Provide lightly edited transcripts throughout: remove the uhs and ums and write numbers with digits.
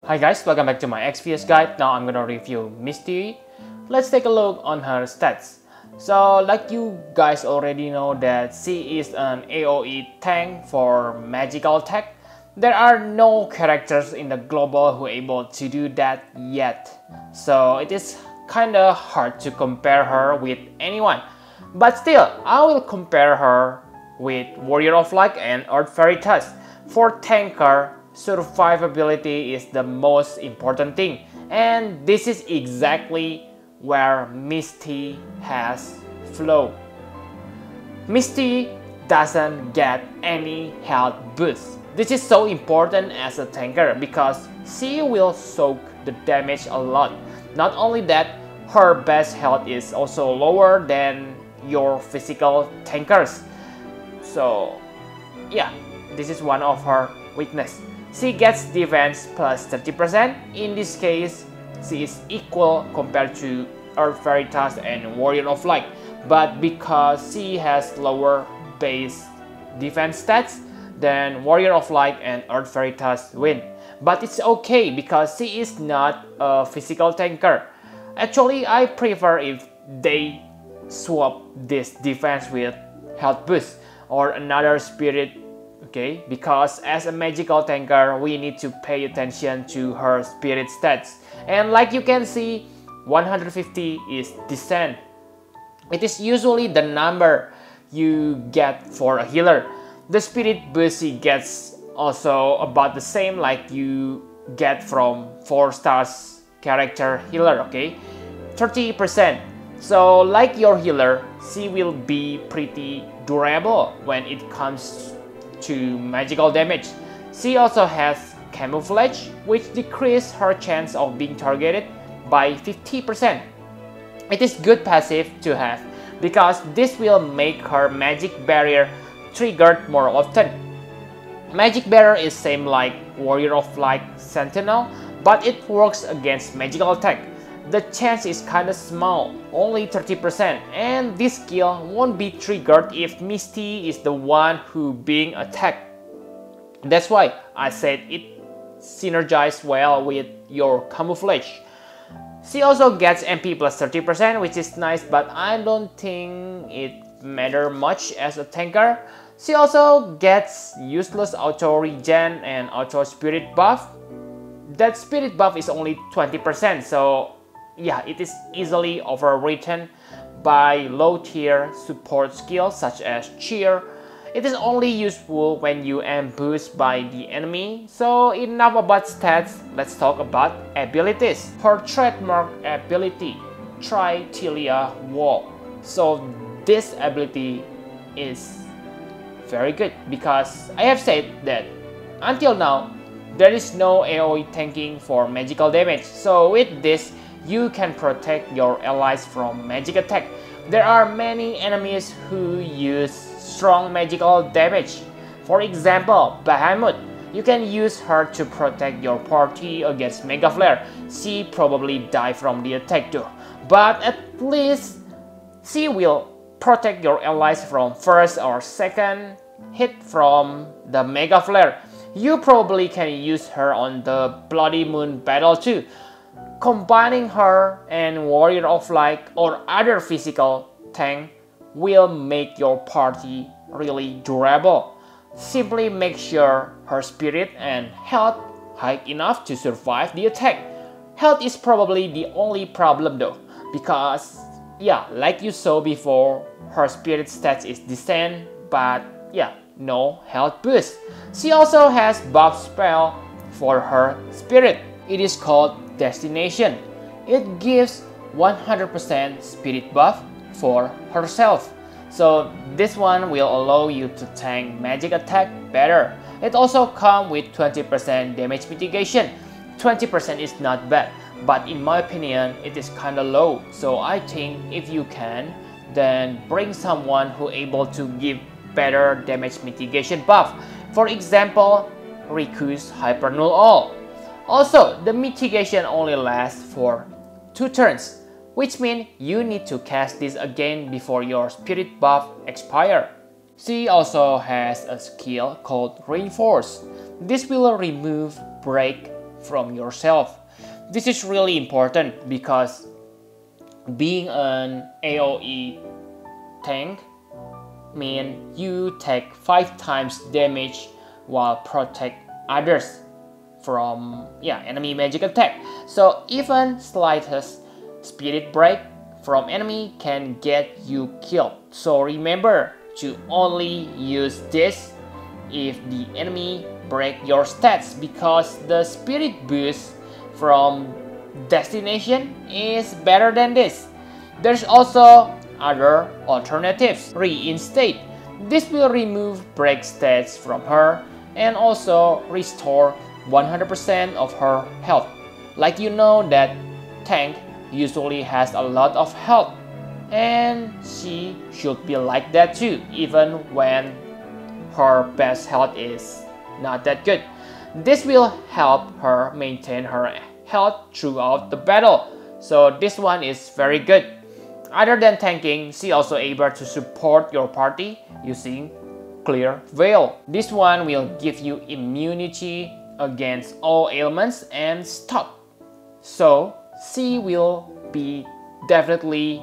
Hi guys, welcome back to my Exvius guide. Now I'm gonna review Misty. Let's take a look on her stats. So like you guys already know that she is an AoE tank for magical attack. There are no characters in the global who are able to do that yet. So it is kinda hard to compare her with anyone. But still, I will compare her with Warrior of Light and Earth Veritas. For tanker, survivability is the most important thing, and this is exactly where Misty has flaw. Misty doesn't get any health boost. This is so important as a tanker because she will soak the damage a lot. Not only that, her base health is also lower than your physical tankers. So yeah, this is one of her weakness. She gets defense plus 30%. In this case, she is equal compared to Earth Veritas and Warrior of Light. But because she has lower base defense stats, then Warrior of Light and Earth Veritas win. But it's okay because she is not a physical tanker. Actually, I prefer if they swap this defense with health boost or another spirit. Okay, because as a magical tanker, we need to pay attention to her spirit stats. And like you can see, 150 is decent. It is usually the number you get for a healer. The spirit boost she gets also about the same like you get from 4 stars character healer, okay? 30%. So like your healer, she will be pretty durable when it comes to magical damage. She also has camouflage, which decreases her chance of being targeted by 50%. It is good passive to have because this will make her magic barrier triggered more often. Magic barrier is same like Warrior of Light Sentinel, but it works against magical attack. The chance is kinda small, only 30%, and this skill won't be triggered if Misty is the one who being attacked. That's why I said it synergizes well with your camouflage. She also gets MP plus 30%, which is nice, but I don't think it matters much as a tanker. She also gets useless auto regen and auto spirit buff. That spirit buff is only 20%, so yeah, it is easily overwritten by low-tier support skills such as cheer. It is only useful when you ambushed by the enemy. So enough about stats, let's talk about abilities. Her trademark ability, Tritilia Wall. So this ability is very good because I have said that until now, there is no AoE tanking for magical damage. So with this, you can protect your allies from magic attack. There are many enemies who use strong magical damage. For example, Bahamut. You can use her to protect your party against Mega Flare. She probably die from the attack too, but at least she will protect your allies from first or second hit from the Mega Flare. You probably can use her on the Bloody Moon battle too. Combining her and Warrior of Light or other physical tank will make your party really durable. Simply make sure her spirit and health high enough to survive the attack. Health is probably the only problem though, because yeah, like you saw before, her spirit stats is decent, but yeah, no health boost. She also has buff spell for her spirit. It is called Destination. It gives 100% spirit buff for herself. So this one will allow you to tank magic attack better. It also comes with 20% damage mitigation. 20% is not bad, but in my opinion, it is kinda low. So I think if you can, then bring someone who able to give better damage mitigation buff. For example, Riku's Hyper Null All. Also, the mitigation only lasts for 2 turns, which means you need to cast this again before your spirit buff expires. She also has a skill called Reinforce. This will remove, break, from yourself. This is really important because being an AoE tank means you take 5 times damage while protect others from enemy magic attack. So even slightest spirit break from enemy can get you killed. So remember to only use this if the enemy break your stats, because the spirit boost from destination is better than this. There's also other alternatives. Reinstate. This will remove break stats from her and also restore 100% of her health. Like you know that tank usually has a lot of health, and she should be like that too, even when her best health is not that good. This will help her maintain her health throughout the battle. So this one is very good. Other than tanking, she also able to support your party using Clear Veil. This one will give you immunity against all ailments and stop. So she will be definitely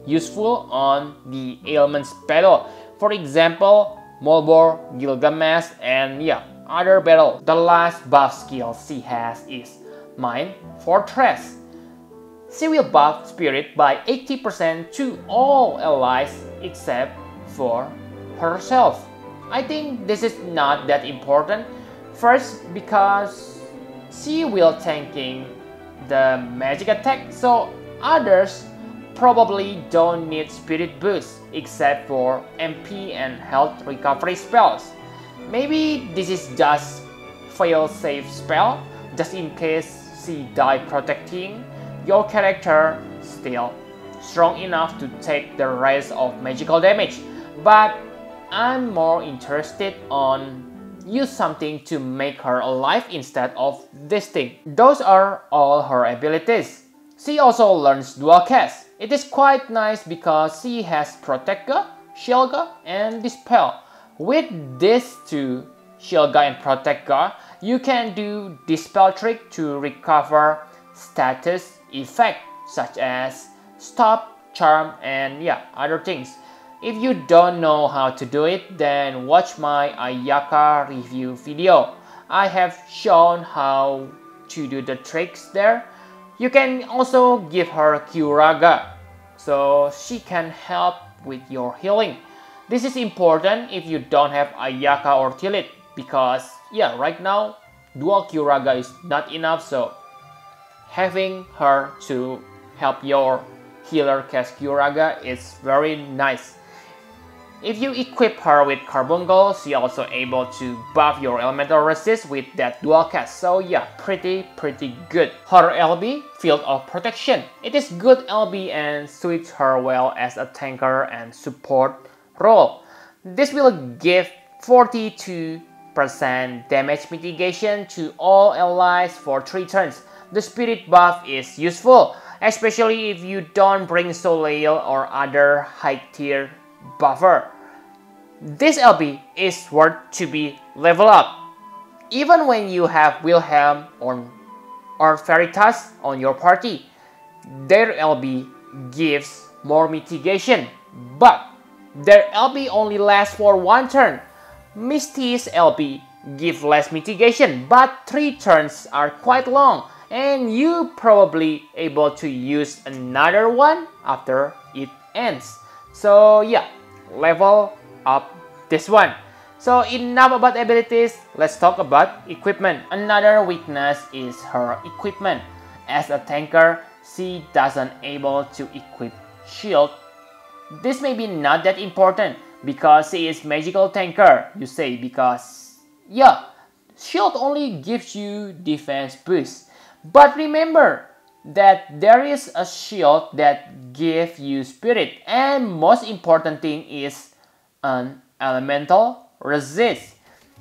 useful on the ailments battle. For example, Molbor, Gilgamesh, and other battle. The last buff skill she has is Mind Fortress. She will buff spirit by 80% to all allies except for herself. I think this is not that important. First, because she will tanking the magic attack, so others probably don't need spirit boost except for MP and health recovery spells. Maybe this is just fail-safe spell, just in case she die protecting your character still strong enough to take the rest of magical damage. But I'm more interested on use something to make her alive instead of this thing. Those are all her abilities. She also learns dual cast. It is quite nice because she has Protector, Shieldga, and Dispel. With these two, Shieldga and Protector, you can do Dispel trick to recover status effect such as Stop, Charm, and other things. If you don't know how to do it, then watch my Ayaka review video. I have shown how to do the tricks there. You can also give her Curaga, so she can help with your healing. This is important if you don't have Ayaka or Tilit, because right now dual Curaga is not enough, so having her to help your healer cast Curaga is very nice. If you equip her with Carbuncle, she also able to buff your elemental resist with that dual cast. So pretty good. Her LB, Field of Protection. It is good LB and suits her well as a tanker and support role. This will give 42% damage mitigation to all allies for 3 turns. The spirit buff is useful, especially if you don't bring Soleil or other high tier buffer. This LB is worth to be leveled up. Even when you have Wilhelm or Veritas on your party, their LB gives more mitigation, but their LB only lasts for 1 turn. Misty's LB gives less mitigation, but 3 turns are quite long, and you probably able to use another one after it ends. So level up this one. So enough about abilities, let's talk about equipment. Another weakness is her equipment. As a tanker, she doesn't able to equip shield. This may be not that important because she is magical tanker, you say, because shield only gives you defense boost. But remember that there is a shield that gives you spirit, and most important thing is an elemental resist.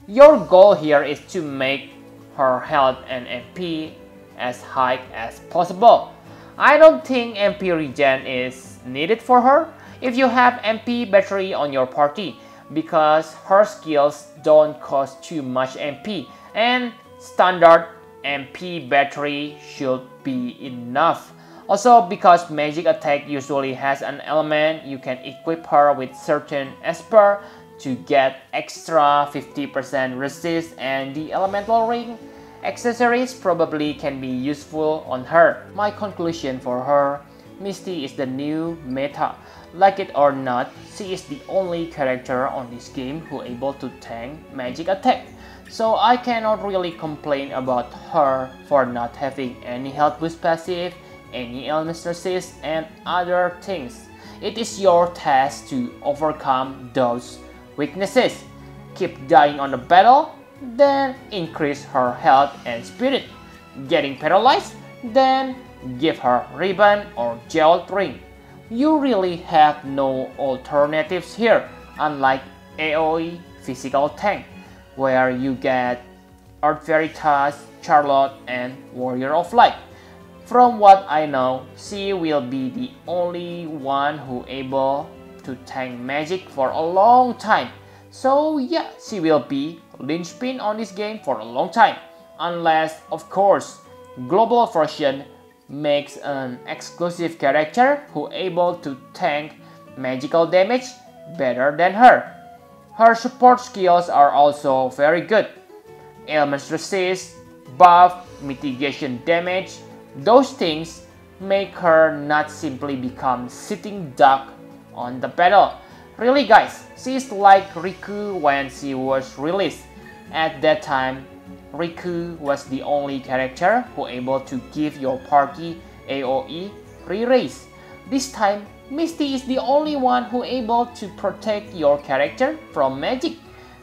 Your goal here is to make her health and MP as high as possible. I don't think MP regen is needed for her if you have MP battery on your party, because her skills don't cost too much MP, and standard MP battery should be enough. Also, because magic attack usually has an element, you can equip her with certain esper to get extra 50% resist, and the elemental ring accessories probably can be useful on her. My conclusion for her, Misty is the new meta. Like it or not, she is the only character on this game who able to tank magic attack. So I cannot really complain about her for not having any health boost passive, any element resist, and other things. It is your task to overcome those weaknesses. Keep dying on the battle, then increase her health and spirit. Getting paralyzed, then give her ribbon or gel ring. You really have no alternatives here, unlike AoE physical tank, where you get Earth Veritas, Charlotte, and Warrior of Light. From what I know, she will be the only one who able to tank magic for a long time. So yeah, she will be linchpin on this game for a long time. Unless, of course, global version makes an exclusive character who able to tank magical damage better than her. Her support skills are also very good. Elements resist, buff, mitigation damage, those things make her not simply become sitting duck on the battle. Really guys, she's like Riku when she was released. At that time, Riku was the only character who able to give your party AoE re-raise. This time, Misty is the only one who able to protect your character from magic.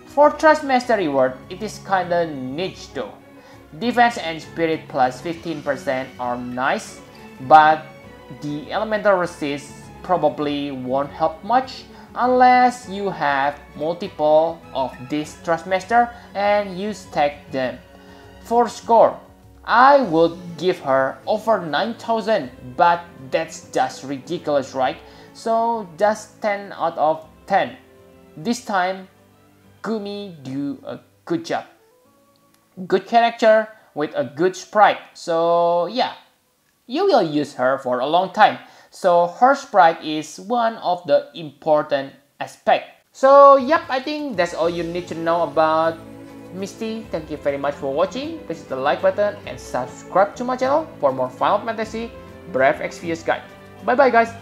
For Trust Master reward, it is kinda niche though. Defense and Spirit plus 15% are nice, but the elemental resist probably won't help much unless you have multiple of this Trust Master and you stack them. For score, I would give her over 9,000, but that's just ridiculous, right? So just 10 out of 10. This time, Gumi do a good job. Good character with a good sprite. So yeah, you will use her for a long time. So her sprite is one of the important aspects. So yep, I think that's all you need to know about Misty. Thank you very much for watching. Please hit the like button and subscribe to my channel for more Final Fantasy Brave Exvius guide. Bye bye guys.